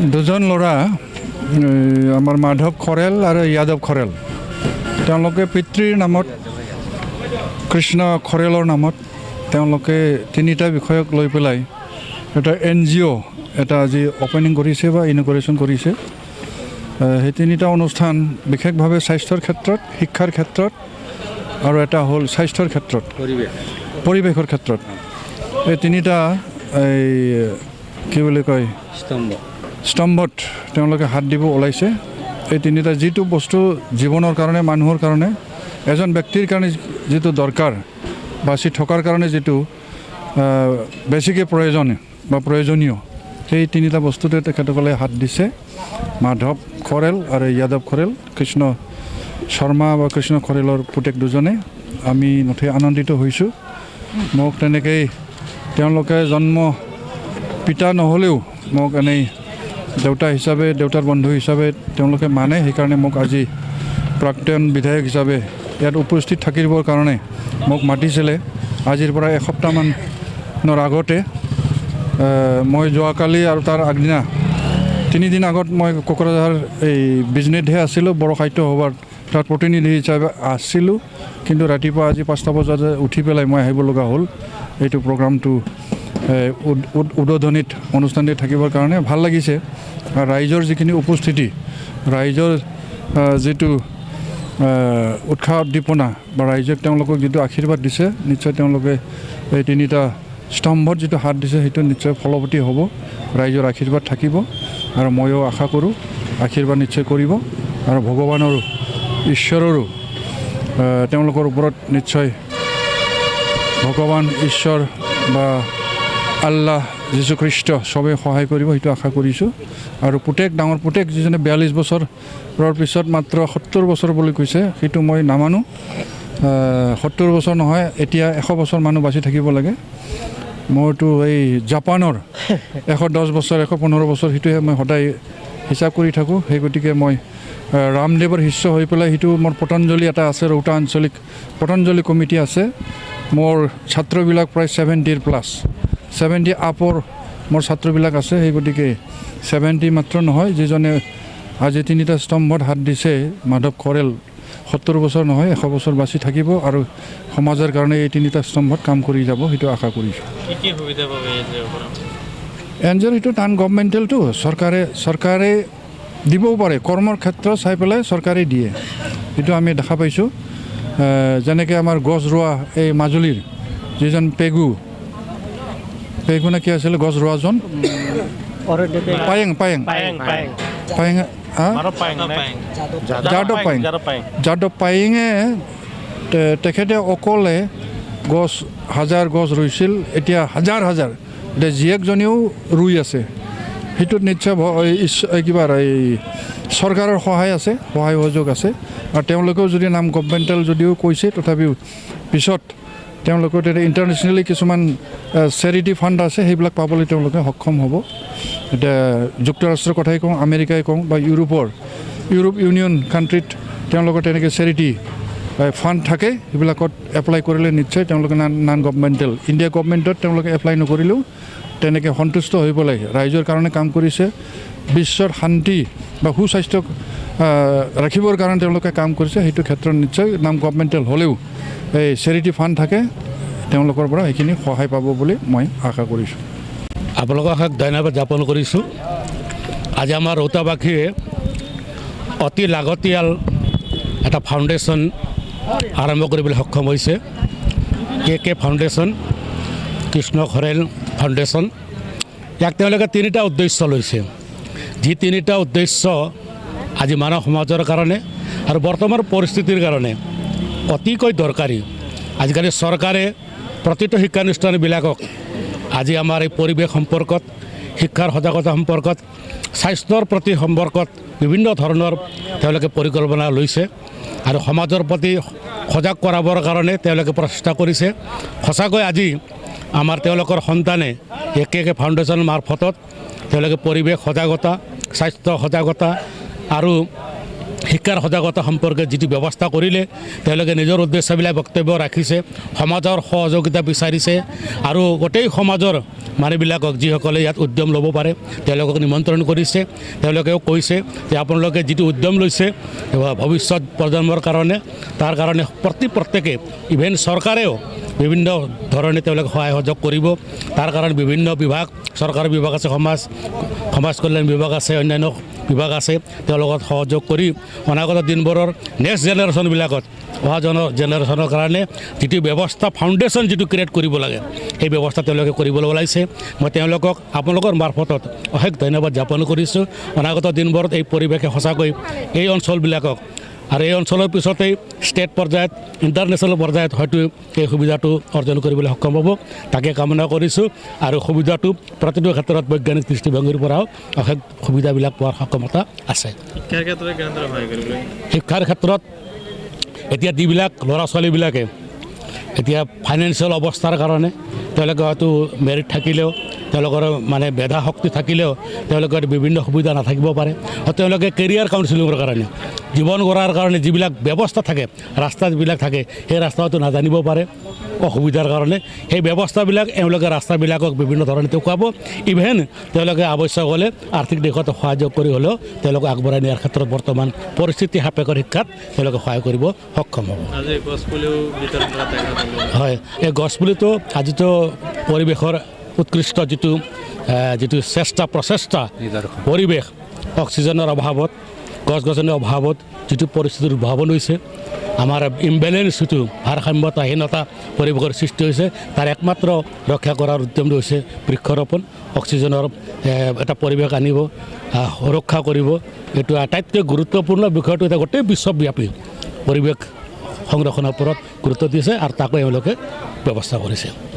দুজন ল'ৰা আমাৰ মাধৱ খৰেল আৰু যাদৱ খৰেল তেওঁলোকে পিতৃৰ নামত কৃষ্ণ খৰেলৰ নামত তেওঁলোকে তিনিটা বিষয়ক লৈ পেলাই এটা NGO এটা আজি অপেনিং কৰিছে বা ইনগৰেশ্যন কৰিছে। সেই তিনিটা অনুষ্ঠান বিশেষভাৱে স্বাস্থ্যৰ ক্ষেত্ৰত, শিক্ষাৰ ক্ষেত্ৰত আৰু এটা হ'ল স্বাস্থ্যৰ ক্ষেত্ৰত, পৰিৱেশৰ ক্ষেত্ৰত। এই তিনিটা এই কি বুলি কয় স্তম্ভত তেওঁলোকে হাত দিব ওলাইছে। এই তিনিটা যিটো বস্তু জীৱনৰ কাৰণে, মানুহৰ কাৰণে, এজন ব্যক্তিৰ কাৰণে যিটো দৰকাৰ, বাচি থকাৰ কাৰণে যিটো বেছিকৈ প্ৰয়োজন বা প্ৰয়োজনীয়, সেই তিনিটা বস্তুতে তেখেতসকলে হাত দিছে। মাধৱ খৰেল আৰু যাদৱ খৰেল, কৃষ্ণ শৰ্মা বা কৃষ্ণ খৰেলৰ পুতেক দুজনে। আমি নথৈ আনন্দিত হৈছোঁ। মোক তেনেকৈ তেওঁলোকে জন্ম পিতা নহ'লেও মোক এনেই দেউতা হিচাপে, দেউতাৰ বন্ধু হিচাপে তেওঁলোকে মানে। সেইকাৰণে মোক আজি প্ৰাক্তন বিধায়ক হিচাপে ইয়াত উপস্থিত থাকিবৰ কাৰণে মোক মাতিছিলে। আজিৰ পৰা এসপ্তাহমানৰ আগতে মই যোৱাকালি আৰু তাৰ আগদিনা 3 দিন আগত মই কোকৰাঝাৰ এই বিজনেছহে আছিলোঁ, বড়ো সাহিত্য সভাৰ তাত প্ৰতিনিধি হিচাপে আছিলোঁ। কিন্তু ৰাতিপুৱা আজি 5টা বজাতে উঠি পেলাই মই আহিব লগা হ'ল এইটো প্ৰগ্ৰামটো উদ্বোধনীত অনুষ্ঠানটি থাকিবৰ কাৰণে। ভাল লাগিছে। আৰু ৰাইজৰ যিখিনি উপস্থিতি, ৰাইজৰ যিটো উৎসাহ উদ্দীপনা বা ৰাইজক তেওঁলোকক যিটো আশীৰ্বাদ দিছে, নিশ্চয় তেওঁলোকে এই তিনিটা স্তম্ভত যিটো হাত দিছে সেইটো নিশ্চয় ফলৱতী হ'ব। ৰাইজৰ আশীৰ্বাদ থাকিব আৰু ময়ো আশা কৰোঁ আশীৰ্বাদ নিশ্চয় কৰিব। আৰু ভগৱানৰো, ঈশ্বৰৰো তেওঁলোকৰ ওপৰত নিশ্চয় ভগৱান, ঈশ্বৰ বা আল্লাহ, যীশুখ্ৰীষ্ট চবেই সহায় কৰিব, সেইটো আশা কৰিছোঁ। আৰু পুতেক, ডাঙৰ পুতেক যিজনে 42 বছৰৰ পিছত মাত্ৰ 70 বছৰ বুলি কৈছে, সেইটো মই নামানো। 70 বছৰ নহয়, এতিয়া 100 বছৰ মানুহ বাচি থাকিব লাগে। মইতো এই জাপানৰ 110 বছৰ, 115 বছৰ, সেইটোহে মই সদায় হিচাপ কৰি থাকোঁ। সেই গতিকে মই ৰামদেৱৰ শিষ্য হৈ পেলাই, সেইটো মোৰ পতঞ্জলি এটা আছে, ৰৌতা আঞ্চলিক পতঞ্জলি কমিটি আছে। মোৰ ছাত্ৰবিলাক প্ৰায় 70+ আপৰ মোৰ ছাত্ৰবিলাক আছে। সেই গতিকে 70 মাত্ৰ নহয়, যিজনে আজি তিনিটা স্তম্ভত হাত দিছে, মাধৱ খৰেল 70 বছৰ নহয়, 100 বছৰ বাচি থাকিব আৰু সমাজৰ কাৰণে এই তিনিটা স্তম্ভত কাম কৰি যাব, সেইটো আশা কৰিছোঁ। NGOৰ সেইটো নন গভৰ্ণমেণ্টেলটো চৰকাৰে দিবও পাৰে, কৰ্মৰ ক্ষেত্ৰ চাই পেলাই চৰকাৰে দিয়ে, সেইটো আমি দেখা পাইছোঁ। যেনেকৈ আমাৰ গছ ৰোৱা এই মাজুলীৰ যিজন পেগু নে কি আছিলে গছ ৰোৱাজন, যাদৱ পায়েঙে তেখেতে অকলে হাজাৰ গছ ৰুইছিল। এতিয়া হাজাৰ এতিয়া জীয়েকজনীও ৰুই আছে। সেইটোত নিশ্চয় কিবা এই চৰকাৰৰ সহায় আছে, সহায় সহযোগ আছে। আৰু তেওঁলোকেও যদি নাম গভৰ্ণমেণ্টেল যদিও কৈছে, তথাপিও পিছত তেওঁলোকৰ তেতিয়া ইণ্টাৰনেশ্যনেলি কিছুমান চেৰিটি ফাণ্ড আছে, সেইবিলাক পাবলৈ তেওঁলোকে সক্ষম হ'ব। এতিয়া যুক্তৰাষ্ট্ৰৰ কথাই কওঁ, আমেৰিকাই কওঁ বা ইউৰোপ ইউনিয়ন কাণ্ট্ৰিত তেওঁলোকৰ তেনেকৈ চেৰিটি ফাণ্ড থাকে, সেইবিলাকত এপ্লাই কৰিলে নিশ্চয় তেওঁলোকে নন গভৰ্ণমেণ্টেল। ইণ্ডিয়া গভৰ্ণমেণ্টত তেওঁলোকে এপ্লাই নকৰিলেও তেনেকৈ সন্তুষ্ট হৈ পেলাই ৰাইজৰ কাৰণে কাম কৰিছে। বিশ্বৰ শান্তি বা সুস্বাস্থ্য ৰাখিবৰ কাৰণে তেওঁলোকে কাম কৰিছে। সেইটো ক্ষেত্ৰত নিশ্চয় নন গভৰ্ণমেণ্টেল হ'লেও এই চেৰিটি ফাণ্ড থাকে, তেওঁলোকৰ পৰা সেইখিনি সহায় পাব বুলি মই আশা কৰিছোঁ। আপোনালোকক ধন্যবাদ জ্ঞাপন কৰিছোঁ। আজি আমাৰ ৰৌতাবাসীয়ে অতি লাগতিয়াল এটা ফাউণ্ডেশ্যন আৰম্ভ কৰিবলৈ সক্ষম হৈছে, KK ফাউণ্ডেশ্যন, কৃষ্ণ খৰেল ফাউণ্ডেশ্যন। ইয়াক তেওঁলোকে 3টা উদ্দেশ্য লৈছে, যি 3টা উদ্দেশ্য আজি মানৱ সমাজৰ কাৰণে আৰু বৰ্তমান পৰিস্থিতিৰ কাৰণে অতিকৈ দৰকাৰী। আজিকালি চৰকাৰে প্ৰতিটো শিক্ষানুষ্ঠানবিলাকক আজি আমাৰ এই পৰিৱেশ সম্পৰ্কত, শিক্ষাৰ সজাগতা সম্পৰ্কত, স্বাস্থ্যৰ প্ৰতি সম্পৰ্কত বিভিন্ন ধৰণৰ তেওঁলোকে পৰিকল্পনা লৈছে আৰু সমাজৰ প্ৰতি সজাগ কৰাবৰ কাৰণে তেওঁলোকে প্ৰচেষ্টা কৰিছে। সঁচাকৈ আজি আমাৰ তেওঁলোকৰ সন্তানে KK ফাউণ্ডেশ্যন মাৰফতত তেওঁলোকে পৰিৱেশ সজাগতা, স্বাস্থ্য সজাগতা আৰু শিক্ষাৰ সজাগতা সম্পৰ্কে যিটো ব্যৱস্থা কৰিলে তেওঁলোকে নিজৰ উদ্দেশ্যবিলাক বক্তব্য ৰাখিছে সমাজৰ সহযোগিতা বিচাৰিছে আৰু গোটেই সমাজৰ মানুহবিলাকক যিসকলে ইয়াত উদ্যম ল'ব পাৰে তেওঁলোকক নিমন্ত্ৰণ কৰিছে তেওঁলোকেও কৈছে যে আপোনালোকে যিটো উদ্যম লৈছে ভৱিষ্যত প্ৰজন্মৰ কাৰণে তাৰ কাৰণে প্ৰত্যেকে ইভেন চৰকাৰেও বিভিন্ন ধৰণে তেওঁলোকে সহায় সহযোগ কৰিব তাৰ কাৰণে বিভিন্ন বিভাগ চৰকাৰী বিভাগ আছে সমাজ কল্যাণ বিভাগ আছে অন্যান্য বিভাগ আছে তেওঁলোকৰ সহযোগ কৰি অনাগত দিনবোৰৰ নেক্সট জেনেৰেশ্যনবিলাকত অহা জেনেৰেশ্যনৰ কাৰণে যিটো ব্যৱস্থা ফাউণ্ডেশ্যন যিটো ক্ৰিয়েট কৰিব লাগে সেই ব্যৱস্থা তেওঁলোকে কৰিবলৈ ওলাইছে মই তেওঁলোকক আপোনালোকৰ মাৰফতত অশেষ ধন্যবাদ জ্ঞাপন কৰিছোঁ অনাগত দিনবোৰত এই পৰিৱেশে সঁচাকৈ এই অঞ্চলবিলাকক আৰু এই অঞ্চলৰ পিছতেই ষ্টেট পৰ্যায়ত ইণ্টাৰনেশ্যনেল পৰ্যায়ত হয়তো এই সুবিধাটো অৰ্জন কৰিবলৈ সক্ষম হ'ব তাকে কামনা কৰিছোঁ আৰু সুবিধাটো প্ৰতিটো ক্ষেত্ৰত বৈজ্ঞানিক দৃষ্টিভংগীৰ পৰাও অশেষ সুবিধাবিলাক পোৱাৰ সক্ষমতা আছে শিক্ষাৰ ক্ষেত্ৰত এতিয়া যিবিলাক ল'ৰা ছোৱালীবিলাকে এতিয়া ফাইনেন্সিয়েল অৱস্থাৰ কাৰণে তেওঁলোকে হয়তো মেৰিট থাকিলেও তেওঁলোকৰ মানে মেধা শক্তি থাকিলেও তেওঁলোকৰ বিভিন্ন সুবিধা নাথাকিব পাৰে আৰু তেওঁলোকে কেৰিয়াৰ কাউন্সিলিঙৰ কাৰণে জীৱন গঢ়াৰ কাৰণে যিবিলাক ব্যৱস্থা থাকে ৰাস্তা যিবিলাক থাকে সেই ৰাস্তাটো নাজানিব পাৰে অসুবিধাৰ কাৰণে সেই ব্যৱস্থাবিলাক এওঁলোকে ৰাস্তাবিলাকক বিভিন্ন ধৰণে দেখুৱাব ইভেন তেওঁলোকে আৱশ্যক হ'লে আৰ্থিক দিশত সহযোগ কৰি হ'লেও তেওঁলোকে আগবঢ়াই নিয়াৰ ক্ষেত্ৰত বৰ্তমান পৰিস্থিতি সাপেক্ষৰ শিক্ষাত তেওঁলোকে সহায় কৰিব সক্ষম হ'ব হয় এই গছপুলিটো আজিতো পৰিৱেশৰ উৎকৃষ্ট যিটো প্ৰচেষ্টা পৰিৱেশ অক্সিজেনৰ অভাৱত গছ গছনিৰ অভাৱত যিটো পৰিস্থিতিৰ উদ্ভাৱন হৈছে আমাৰ ইমবেলেঞ্চ যিটো ভাৰসাম্যতাহীনতা পৰিৱেশৰ সৃষ্টি হৈছে তাৰ একমাত্ৰ ৰক্ষা কৰাৰ উদ্যমটো হৈছে বৃক্ষৰোপণ অক্সিজেনৰ এটা পৰিৱেশ আনিব সুৰক্ষা কৰিব এইটো আটাইতকৈ গুৰুত্বপূৰ্ণ বিষয়টো এটা গোটেই বিশ্বব্যাপী পৰিৱেশ সংৰক্ষণৰ ওপৰত গুৰুত্ব দিছে আৰু তাকো এওঁলোকে ব্যৱস্থা কৰিছে